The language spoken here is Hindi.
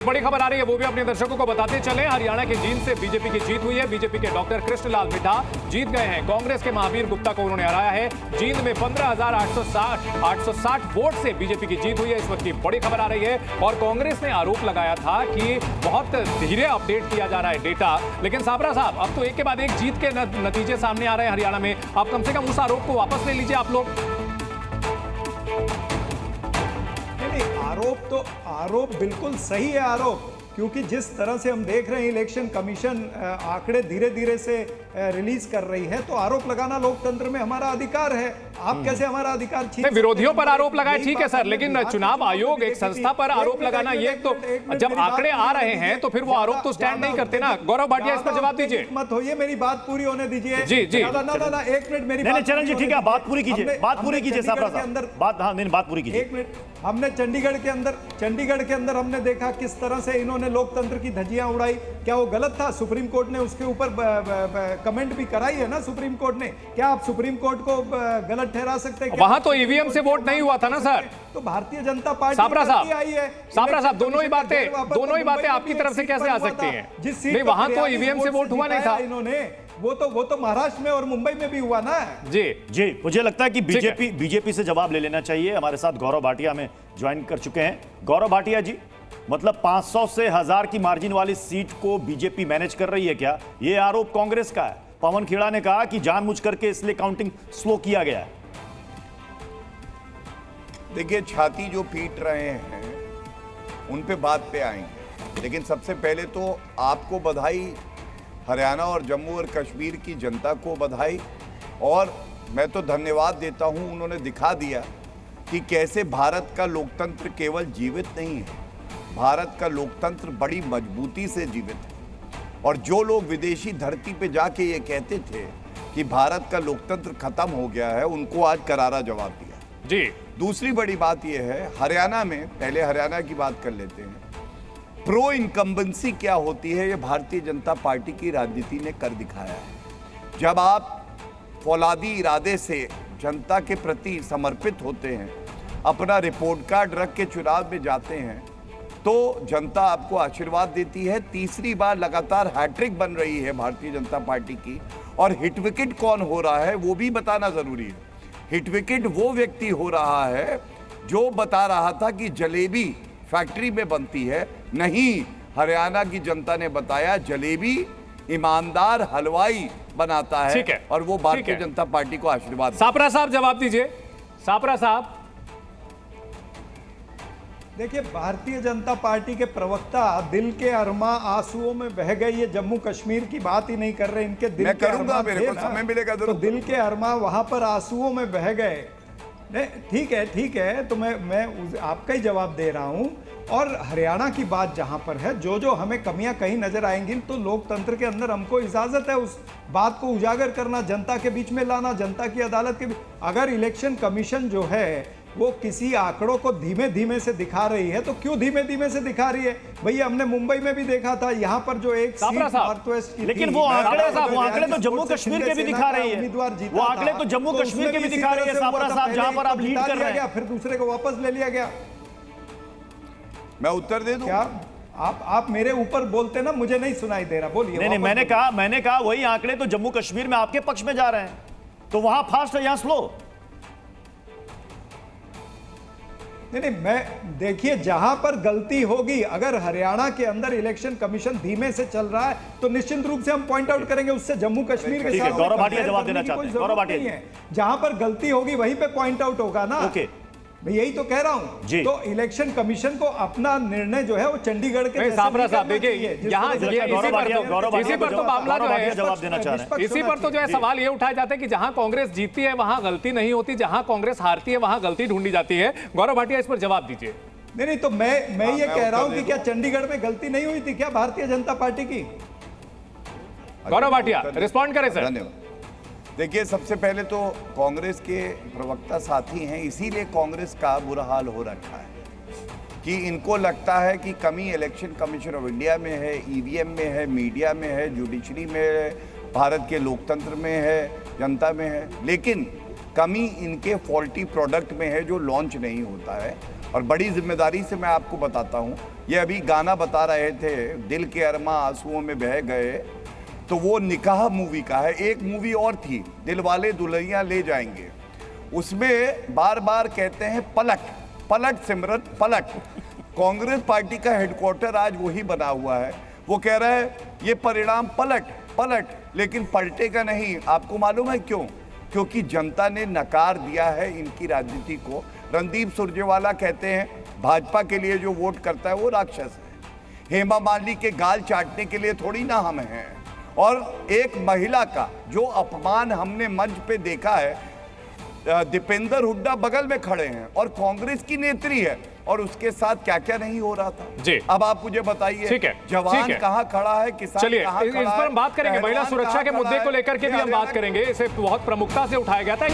बड़ी खबर आ रही है, वो भी अपने दर्शकों को बताते चले। हरियाणा के जींद से बीजेपी की जीत हुई है। बीजेपी के डॉक्टर कृष्णलाल मिड्ढा जीत गए हैं। कांग्रेस के महावीर गुप्ता को उन्होंने हराया है। जींद में 15,860 वोट से बीजेपी की जीत हुई है। इस वक्त की बड़ी खबर आ रही है। और कांग्रेस ने आरोप लगाया था कि बहुत धीरे अपडेट किया जा रहा है डेटा, लेकिन साबरा साहब अब तो एक के बाद एक जीत के नतीजे सामने आ रहे हैं हरियाणा में। आप कम से कम उस आरोप को वापस ले लीजिए आप लोग। आरोप बिल्कुल सही है आरोप, क्योंकि जिस तरह से हम देख रहे हैं इलेक्शन कमीशन आंकड़े धीरे धीरे से रिलीज कर रही है, तो आरोप लगाना लोकतंत्र में हमारा अधिकार है। आप कैसे हमारा अधिकार छीन? विरोधियों पर आरोप लगाए ठीक है सर, लेकिन चुनाव आयोग एक संस्था पर आरोप लगाना, ये तो जब आंकड़े आ रहे हैं तो फिर वो आरोप तो स्टैंड नहीं करते ना। गौरव भाटिया इस पर जवाब दीजिए। मत होइए, मेरी बात पूरी होने दीजिए। जी जी ना 1 मिनट मेरी नहीं चरण जी ठीक है, बात पूरी कीजिए, बात पूरी कीजिए साहब, बात पूरी कीजिए। 1 मिनट। हमने चंडीगढ़ के अंदर हमने देखा किस तरह से इन्होंने लोकतंत्र की धज्जियां उड़ाई। क्या वो गलत था? सुप्रीम कोर्ट ने उसके ऊपर कमेंट भी कराई है ना सुप्रीम कोर्ट ने। क्या आप सुप्रीम कोर्ट को गलत ठहरा सकते हैं? वहां तो ईवीएम से वोट नहीं हुआ था ना सर। तो भारतीय जनता पार्टी साबरा साहब आई है। साबरा साहब दोनों ही बातें आपकी तरफ से कैसे आ सकती हैं? नहीं, वहां तो ईवीएम से वोट हुआ नहीं था। इन्होंने वो तो महाराष्ट्र में और मुंबई में भी हुआ ना। जी मुझे लगता है कि बीजेपी से जवाब ले लेना चाहिए। हमारे साथ गौरव भाटिया में ज्वाइन कर चुके हैं। गौरव भाटिया जी, मतलब 500 से 1000 की मार्जिन वाली सीट को बीजेपी मैनेज कर रही है क्या? ये आरोप कांग्रेस का है। पवन खेड़ा ने कहा कि जानबूझ करके इसलिए काउंटिंग स्लो किया गया है। देखिए, छाती जो पीट रहे हैं उन पे बात पे आएंगे, लेकिन सबसे पहले तो आपको बधाई, हरियाणा और जम्मू और कश्मीर की जनता को बधाई। और मैं तो धन्यवाद देता हूं, उन्होंने दिखा दिया कि कैसे भारत का लोकतंत्र केवल जीवित नहीं है, भारत का लोकतंत्र बड़ी मजबूती से जीवित है। और जो लोग विदेशी धरती पे जाके ये कहते थे कि भारत का लोकतंत्र खत्म हो गया है, उनको आज करारा जवाब दिया जी। दूसरी बड़ी बात यह है, हरियाणा में, पहले हरियाणा की बात कर लेते हैं, प्रो इनकम्बेंसी क्या होती है ये भारतीय जनता पार्टी की राजनीति ने कर दिखाया है। जब आप फौलादी इरादे से जनता के प्रति समर्पित होते हैं, अपना रिपोर्ट कार्ड रख के चुनाव में जाते हैं, तो जनता आपको आशीर्वाद देती है। तीसरी बार लगातार हैट्रिक बन रही है भारतीय जनता पार्टी की। और हिट विकेट कौन हो रहा है वो भी बताना जरूरी है। हिट विकेट वो व्यक्ति हो रहा है जो बता रहा था कि जलेबी फैक्ट्री में बनती है। नहीं, हरियाणा की जनता ने बताया जलेबी ईमानदार हलवाई बनाता है। और वो भारतीय जनता पार्टी को आशीर्वाद। सापरा साहब जवाब दीजिए। सापरा साहब देखिए, भारतीय जनता पार्टी के प्रवक्ता दिल के अरमा आंसुओं में बह गए। ये जम्मू कश्मीर की बात ही नहीं कर रहे, इनके दिल के अरमा, मेरे को समय मिलेगा तो दिल के अरमा वहां पर आंसुओं में बह गए। नहीं, ठीक है, तो मैं आपका ही जवाब दे रहा हूं। और हरियाणा की बात जहां पर है, जो हमें कमियां कहीं नजर आएंगी, तो लोकतंत्र के अंदर हमको इजाजत है उस बात को उजागर करना, जनता के बीच में लाना, जनता की अदालत के बीच। अगर इलेक्शन कमीशन जो है वो किसी आंकड़ों को धीमे धीमे से दिखा रही है, तो क्यों धीमे धीमे से दिखा रही है? भैया, हमने मुंबई में भी देखा था, यहाँ पर जो एक सीट नॉर्थ वेस्ट की, लेकिन वो आंकड़े तो जम्मू कश्मीर के भी दिखा रही है। वो आंकड़े तो जम्मू कश्मीर के भी दिखा रही है साबरा साहब, जहां पर आप लीड कर रहे हैं। फिर दूसरे को वापस ले लिया गया। मैं उत्तर दे दूं क्या? आप मेरे ऊपर बोलते ना, मुझे नहीं सुनाई दे रहा, बोलिए। नहीं, मैंने कहा वही आंकड़े तो जम्मू कश्मीर में आपके पक्ष में जा रहे हैं, तो वहां फास्ट है, यहां स्लो। नहीं, मैं देखिए, जहां पर गलती होगी, अगर हरियाणा के अंदर इलेक्शन कमीशन धीमे से चल रहा है, तो निश्चित रूप से हम पॉइंट आउट करेंगे। उससे जम्मू कश्मीर के साथ गौरव भाटिया जवाब देना चाहते हैं। गौरव भाटिया, जहां पर गलती होगी वहीं पे पॉइंट आउट होगा ना। ओके, मैं यही तो कह रहा हूं। तो इलेक्शन कमीशन को अपना निर्णय जो है वो चंडीगढ़ के साबरा साहब देखिए, यहाँ इसी पर तो मामला जो है, जवाब देना चाह रहे हैं। इसी पर तो जो है सवाल ये उठाए जाते हैं कि जहां कांग्रेस जीतती है वहां गलती नहीं होती, जहां कांग्रेस हारती है वहां गलती ढूंढी जाती है। गौरव भाटिया इस पर जवाब दीजिए। नहीं, तो मैं ये कह रहा हूं कि क्या चंडीगढ़ में गलती नहीं हुई थी क्या भारतीय जनता पार्टी की? गौरव भाटिया रिस्पॉन्ड करें सर। धन्यवाद। देखिए, सबसे पहले तो कांग्रेस के प्रवक्ता साथी हैं, इसीलिए कांग्रेस का बुरा हाल हो रखा है कि इनको लगता है कि कमी इलेक्शन कमीशन ऑफ इंडिया में है, ईवीएम में है, मीडिया में है, जुडिशरी में है, भारत के लोकतंत्र में है, जनता में है। लेकिन कमी इनके फॉल्टी प्रोडक्ट में है जो लॉन्च नहीं होता है। और बड़ी जिम्मेदारी से मैं आपको बताता हूं, ये अभी गाना बता रहे थे, दिल के अरमा आंसुओं में बह गए, तो वो निकाह मूवी का है। एक मूवी और थी, दिल वाले दुल्हनिया ले जाएंगे, उसमें बार बार कहते हैं पलट पलट सिमरन पलट। कांग्रेस पार्टी का हेडक्वार्टर आज वही बना हुआ है। वो कह रहा है ये परिणाम पलट पलट, लेकिन पलटेगा नहीं। आपको मालूम है क्यों? क्योंकि जनता ने नकार दिया है इनकी राजनीति को। रणदीप सुरजेवाला कहते हैं भाजपा के लिए जो वोट करता है वो राक्षस है। हेमा मालिनी के गाल चाटने के लिए थोड़ी ना हम हैं। और एक महिला का जो अपमान हमने मंच पे देखा है, दीपेंद्र हुड्डा बगल में खड़े हैं और कांग्रेस की नेत्री है, और उसके साथ क्या क्या नहीं हो रहा था जी। अब आप मुझे बताइए, ठीक है, जवान कहाँ खड़ा है, किसान चलिए कहाँ खड़ा है? इस पर हम बात करेंगे। महिला सुरक्षा के मुद्दे को लेकर के भी हम बात करेंगे, इसे बहुत प्रमुखता से उठाया गया था।